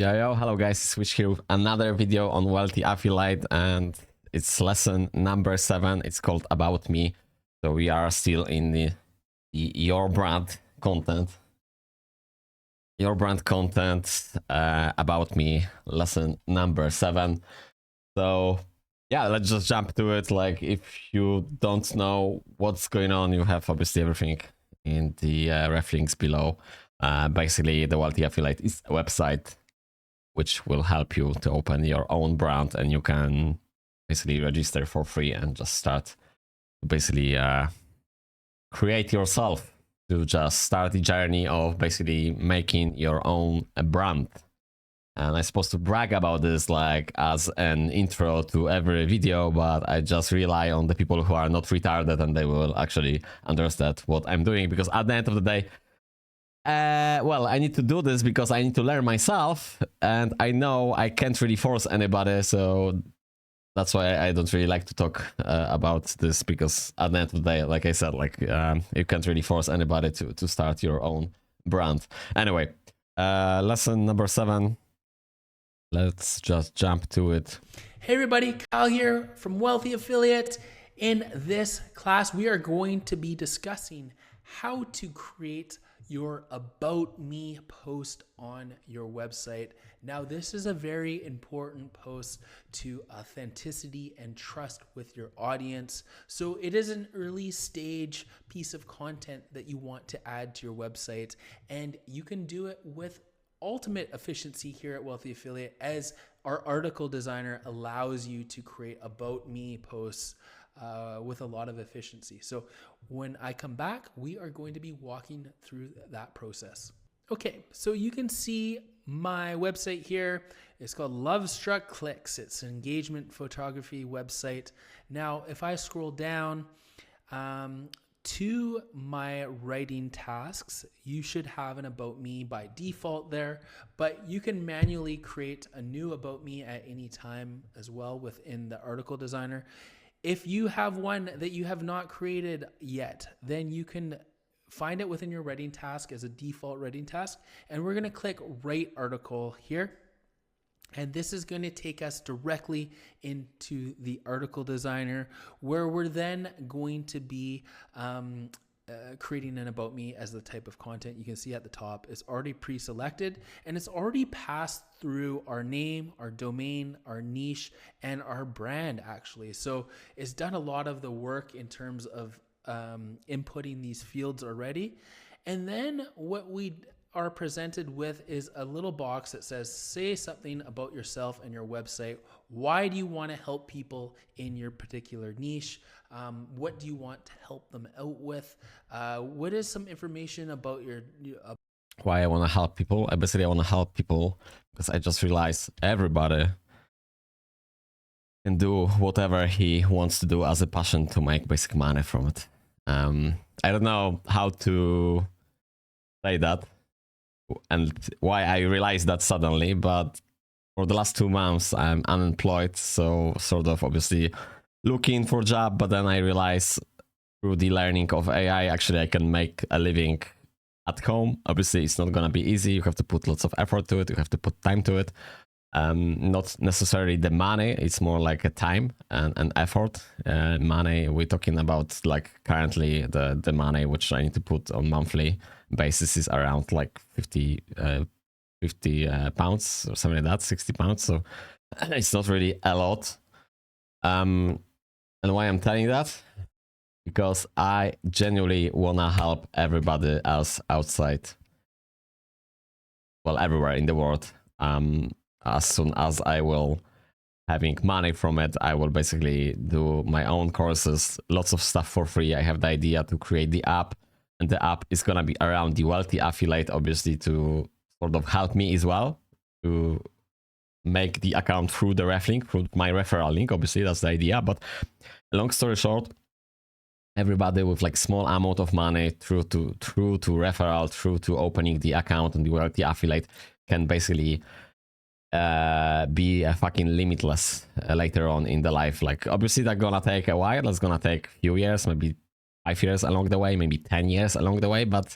Yo, hello guys, Switch here with another video on Wealthy Affiliate, and it's lesson number 7. It's called About Me. So we are still in the your brand content. Your brand content, about me, lesson number 7. So yeah, let's just jump to it. Like, if you don't know what's going on, you have obviously everything in the ref links below. Basically, the Wealthy Affiliate is a website which will help you to open your own brand, and you can basically register for free and just start to basically create yourself, to just start the journey of basically making your own brand. And I'm supposed to brag about this like as an intro to every video, but I just rely on the people who are not retarded and they will actually understand what I'm doing, because at the end of the day, well, I need to do this because I need to learn myself, and I know I can't really force anybody, so that's why I don't really like to talk about this, because at the end of the day, like I said, like you can't really force anybody to start your own brand. Anyway, lesson number 7. Let's just jump to it. Hey everybody, Kyle here from Wealthy Affiliate. In this class, we are going to be discussing how to create your About Me post on your website. Now, this is a very important post to authenticity and trust with your audience. So it is an early stage piece of content that you want to add to your website, and you can do it with ultimate efficiency here at Wealthy Affiliate, as our article designer allows you to create About Me posts with a lot of efficiency. So when I come back, we are going to be walking through that process. Okay, so you can see my website here. It's called Love Struck Clicks. It's an engagement photography website. Now, if I scroll down to my writing tasks, you should have an About Me by default there, but you can manually create a new About Me at any time as well within the article designer. If you have one that you have not created yet, then you can find it within your writing task as a default writing task. And we're going to click Write Article here. And this is going to take us directly into the article designer, where we're then going to be creating an About Me as the type of content. You can see at the top, it's already pre-selected, and it's already passed through our name, our domain, our niche, and our brand actually. So it's done a lot of the work in terms of inputting these fields already. And then what we are presented with is a little box that says, say something about yourself and your website. Why do you want to help people in your particular niche? What do you want to help them out with? What is some information about your... Why I want to help people? I want to help people because I just realized everybody can do whatever he wants to do as a passion to make basic money from it. I don't know how to say that and why I realized that suddenly, but for the last 2 months I'm unemployed, so sort of obviously looking for a job, but then I realized through the learning of AI, actually I can make a living at home. Obviously it's not gonna be easy, you have to put lots of effort to it, you have to put time to it. Not necessarily the money, it's more like a time and effort. Money, we're talking about like currently the money which I need to put on monthly basis is around like 50 pounds or something like that, 60 pounds. So it's not really a lot. And why I'm telling that? Because I genuinely wanna help everybody else outside, well, everywhere in the world. As soon as I will having money from it, I will basically do my own courses, lots of stuff for free. I have the idea to create the app, and the app is gonna be around the Wealthy Affiliate, obviously, to sort of help me as well to make the account through the ref link, through my referral link. Obviously, that's the idea. But long story short, everybody with like small amount of money through to referral, through to opening the account on the Wealthy Affiliate can basically be a fucking limitless later on in the life. Like, obviously that's gonna take a while, that's gonna take a few years, maybe 5 years along the way, maybe 10 years along the way, but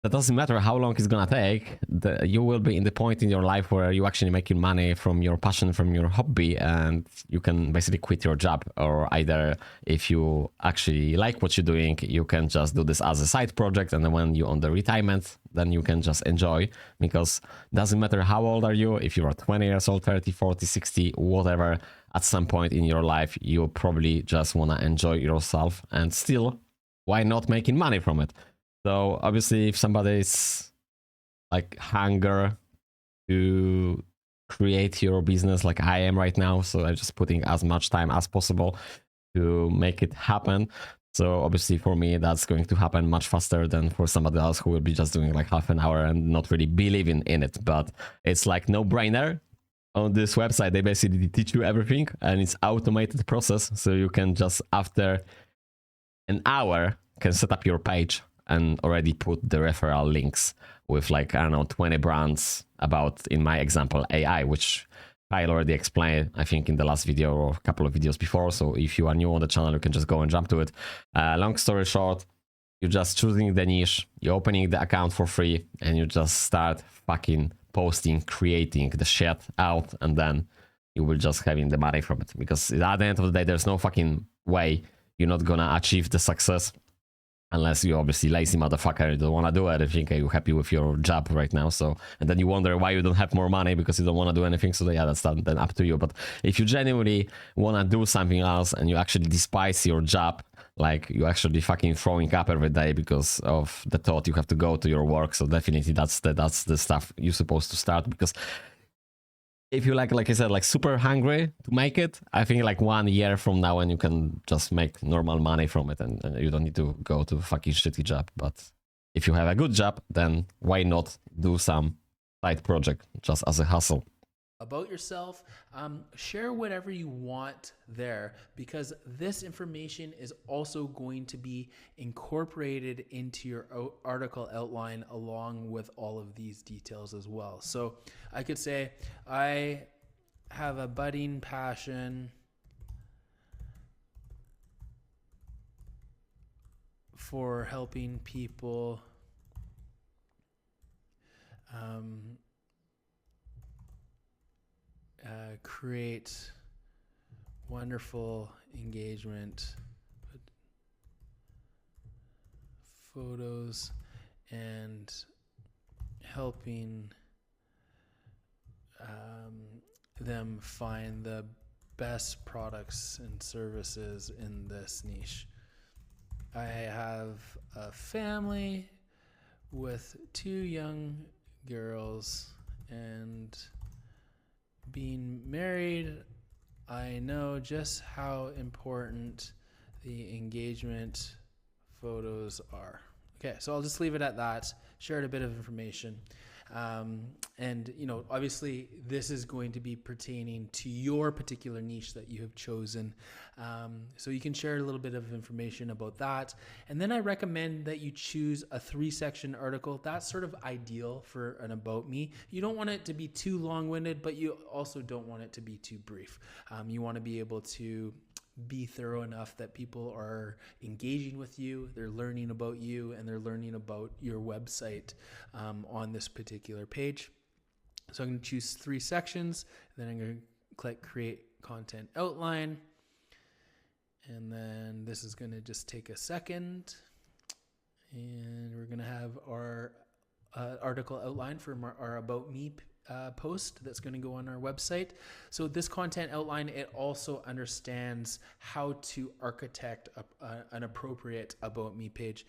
that doesn't matter how long it's gonna take. You will be in the point in your life where you actually making money from your passion, from your hobby, and you can basically quit your job. Or either if you actually like what you're doing, you can just do this as a side project, and then when you're on the retirement, then you can just enjoy, because it doesn't matter how old are you, if you're 20 years old, 30, 40, 60, whatever, at some point in your life, you probably just wanna enjoy yourself, and still, why not making money from it? So obviously, if somebody is like hunger to create your business like I am right now, so I'm just putting as much time as possible to make it happen. So obviously for me, that's going to happen much faster than for somebody else who will be just doing like half an hour and not really believing in it. But it's like no brainer. On this website, they basically teach you everything, and it's automated process. So you can just after an hour can set up your page and already put the referral links with like, I don't know, 20 brands about, in my example, AI, which I already explained, I think, in the last video or a couple of videos before. So if you are new on the channel, you can just go and jump to it. Long story short, you're just choosing the niche, you're opening the account for free, and you just start fucking posting, creating the shit out, and then you will just having the money from it. Because at the end of the day, there's no fucking way you're not gonna achieve the success unless you're obviously lazy motherfucker, you don't want to do anything, and you're happy with your job right now. So, and then you wonder why you don't have more money because you don't want to do anything. So yeah, that's then up to you. But if you genuinely want to do something else and you actually despise your job, like you actually fucking throwing up every day because of the thought you have to go to your work, so definitely that's the stuff you're supposed to start. Because if you like I said, like super hungry to make it, I think like 1 year from now, and you can just make normal money from it, and you don't need to go to a fucking shitty job. But if you have a good job, then why not do some side project just as a hustle? About yourself, share whatever you want there, because this information is also going to be incorporated into your article outline along with all of these details as well. So I could say I have a budding passion for helping people create wonderful engagement photos and helping them find the best products and services in this niche. I have a family with 2 young girls, and being married, I know just how important the engagement photos are. Okay, so I'll just leave it at that. Shared a bit of information. And, you know, obviously this is going to be pertaining to your particular niche that you have chosen. So you can share a little bit of information about that. And then I recommend that you choose a 3-section article. That's sort of ideal for an about me. You don't want it to be too long-winded, but you also don't want it to be too brief. You want to be able to be thorough enough that people are engaging with you, they're learning about you, and they're learning about your website on this particular page. So I'm going to choose 3 sections, then I'm going to click create content outline, and then this is going to just take a second, and we're going to have our article outline from our about me post that's going to go on our website. So this content outline, it also understands how to architect an appropriate about me page.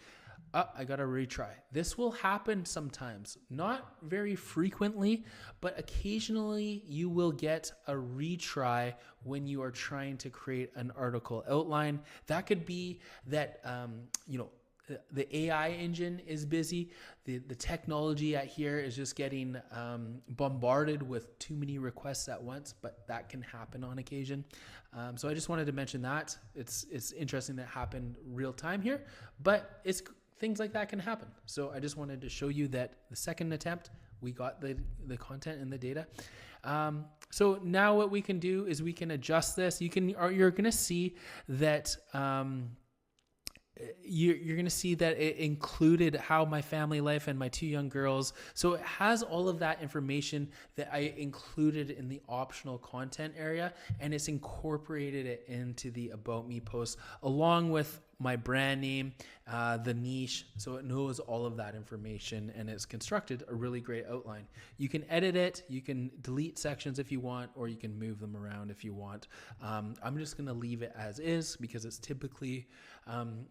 I got to retry. This will happen sometimes, not very frequently, but occasionally you will get a retry when you are trying to create an article outline. That could be that, you know, the AI engine is busy. The technology at here is just getting bombarded with too many requests at once, but that can happen on occasion. So I just wanted to mention that. It's interesting that happened real time here, but things like that can happen. So I just wanted to show you that the second attempt, we got the content and the data. So now what we can do is we can adjust this. You're going to see that you're going to see that it included how my family life and my 2 young girls. So it has all of that information that I included in the optional content area, and it's incorporated it into the About Me post along with my brand name, the niche. So it knows all of that information, and it's constructed a really great outline. You can edit it, you can delete sections if you want, or you can move them around if you want. I'm just going to leave it as is because it's typically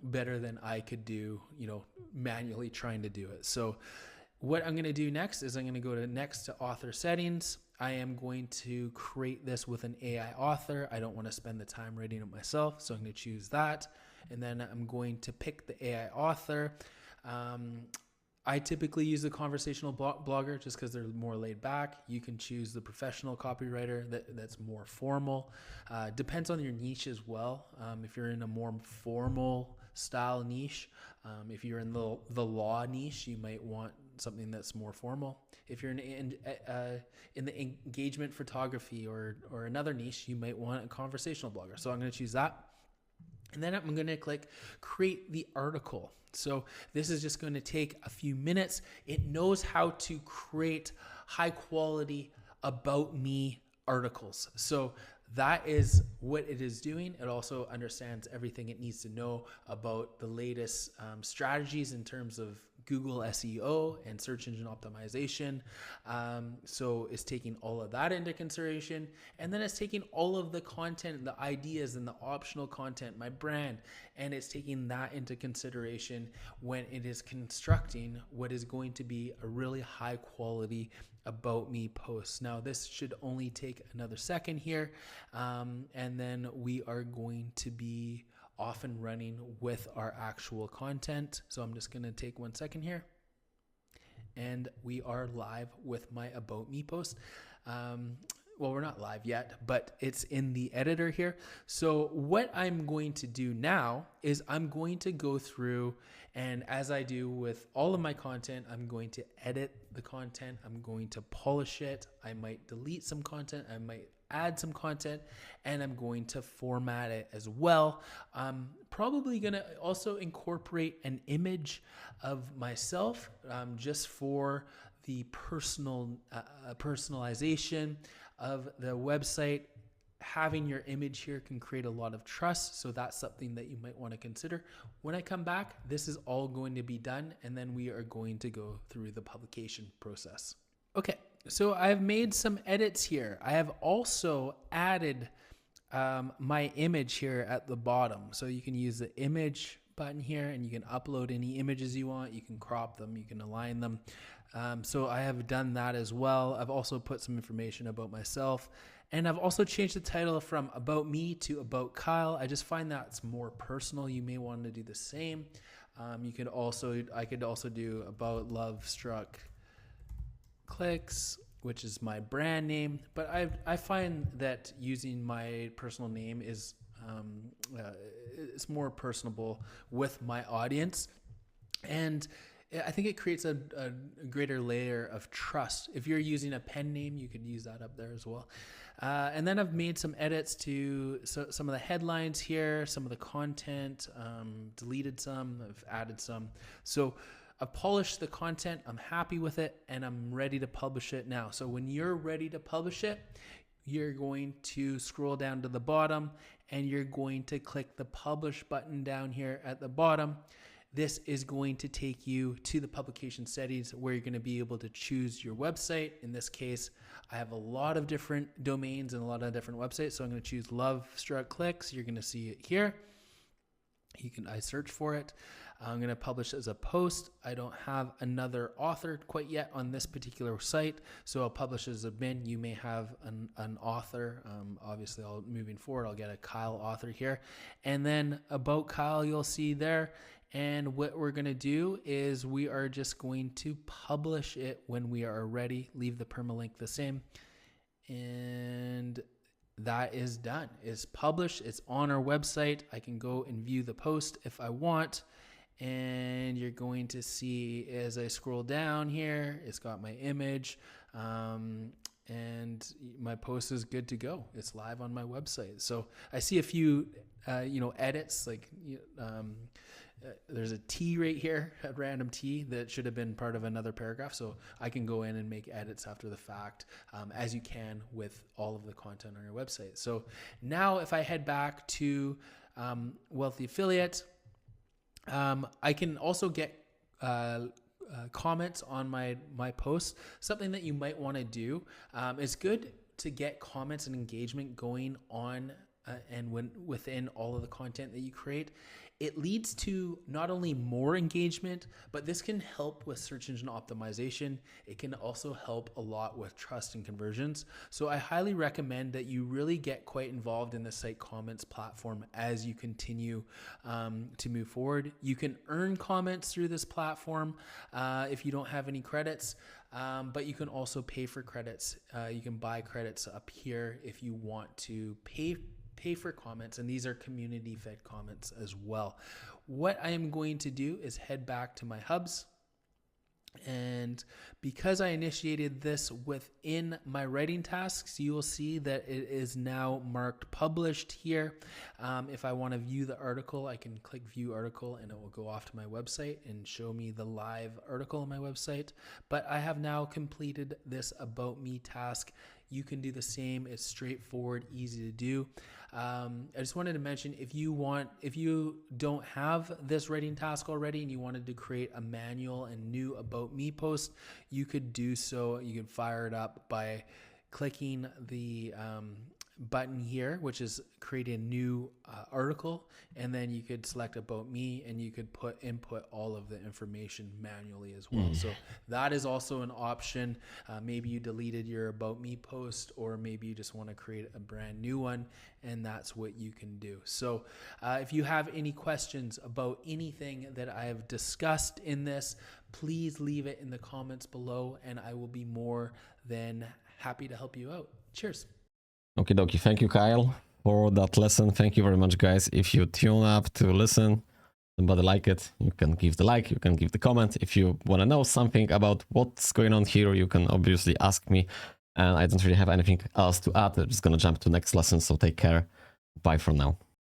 better than I could do, manually trying to do it. So what I'm going to do next is I'm going to go to next to author settings. I am going to create this with an AI author. I don't want to spend the time writing it myself, so I'm going to choose that. And then I'm going to pick the AI author. I typically use the conversational blogger just because they're more laid back. You can choose the professional copywriter that's more formal. Depends on your niche as well. If you're in a more formal style niche, if you're in the law niche, you might want something that's more formal. If you're in the engagement photography or another niche, you might want a conversational blogger. So I'm going to choose that. And then I'm going to click create the article. So this is just going to take a few minutes. It knows how to create high quality About Me articles. So that is what it is doing. It also understands everything it needs to know about the latest strategies in terms of Google SEO and search engine optimization. So it's taking all of that into consideration. And then it's taking all of the content, the ideas and the optional content, my brand, and it's taking that into consideration when it is constructing what is going to be a really high quality About Me post. Now this should only take another second here. And then we are going to be off and running with our actual content. So I'm just going to take 1 second here. And we are live with my About Me post. Well, we're not live yet, but it's in the editor here. So what I'm going to do now is I'm going to go through, and as I do with all of my content, I'm going to edit the content. I'm going to polish it. I might delete some content. I might add some content, and I'm going to format it as well. I'm probably going to also incorporate an image of myself just for the personalization of the website. Having your image here can create a lot of trust. So that's something that you might want to consider. When I come back, this is all going to be done, and then we are going to go through the publication process. Okay, so I've made some edits here. I have also added my image here at the bottom. So you can use the image button here, and you can upload any images you want. You can crop them, you can align them. So I have done that as well. I've also put some information about myself, and I've also changed the title from About Me to About Kyle. I just find that's more personal. You may want to do the same. I could also do About Love Struck Clicks, which is my brand name, but I find that using my personal name is it's more personable with my audience, and I think it creates a greater layer of trust. If you're using a pen name, you could use that up there as well. And then I've made some edits to some of the headlines here, some of the content, deleted some, I've added some. So I've polished the content, I'm happy with it, and I'm ready to publish it now. So when you're ready to publish it, you're going to scroll down to the bottom, and you're going to click the publish button down here at the bottom. This is going to take you to the publication settings where you're going to be able to choose your website. In this case, I have a lot of different domains and a lot of different websites. So I'm going to choose Love Struck Clicks. You're going to see it here. I search for it. I'm going to publish as a post. I don't have another author quite yet on this particular site, so I'll publish as a bin. You may have an author. Obviously, moving forward, I'll get a Kyle author here. And then About Kyle, you'll see there. And what we're going to do is we are just going to publish it when we are ready. Leave the permalink the same. And that is done. It's published. It's on our website. I can go and view the post if I want. And you're going to see as I scroll down here, it's got my image. And my post is good to go. It's live on my website. So I see a few, edits, like there's a T right here, a random T that should have been part of another paragraph. So I can go in and make edits after the fact, as you can with all of the content on your website. So now if I head back to Wealthy Affiliate, I can also get comments on my posts. Something that you might want to do, it's good to get comments and engagement going on and within all of the content that you create. It leads to not only more engagement, but this can help with search engine optimization. It can also help a lot with trust and conversions. So I highly recommend that you really get quite involved in the site comments platform as you continue to move forward. You can earn comments through this platform if you don't have any credits, but you can also pay for credits. You can buy credits up here if you want to pay for comments, and these are community fed comments as well. What I am going to do is head back to my hubs, and because I initiated this within my writing tasks, you will see that it is now marked published here. If I want to view the article, I can click view article and it will go off to my website and show me the live article on my website. But I have now completed this about me task. You can do the same. It's straightforward, easy to do. I just wanted to mention, if you don't have this writing task already and you wanted to create a manual and new about me post, you could do so. You can fire it up by clicking the button here, which is create a new article, and then you could select about me and you could input all of the information manually as well. So that is also an option. Maybe you deleted your about me post, or maybe you just want to create a brand new one, and that's what you can do. So if you have any questions about anything that I have discussed in this, please leave it in the comments below and I will be more than happy to help you out. Cheers. Okie dokie, thank you Kyle for that lesson. Thank you very much guys. If you tune up to listen, somebody like it, you can give the like, you can give the comment. If you want to know something about what's going on here, you can obviously ask me, and I don't really have anything else to add. I'm just gonna jump to next lesson, so take care. Bye for now.